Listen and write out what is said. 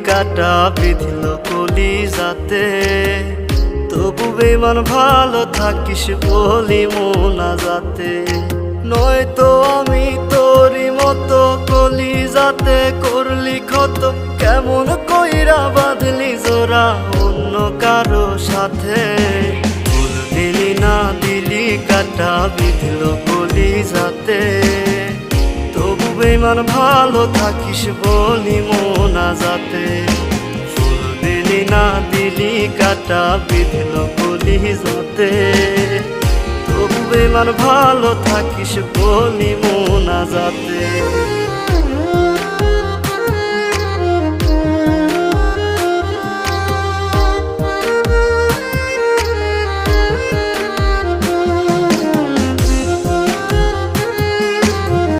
কাটা বিধিল কলি যাতে, তবু বেমান ভালো থাকিস বলি মোনা যাতে। নয়তো আমি তোরই মতো কলি যাতে করলি ক্ষত, কেমন কইরা বাঁধলি জোড়া অন্য কারো সাথে। ফুল দিলি না দিলি কাটা বিধিল কলি যাতে, তবু বেমান ভালো থাকিস বলি মোনা যাতে। ফুল দিলি না দিলি কাটা বিধিল কলি যাতে, তবু বেমান ভালো থাকিস বলি মোনা যাতে।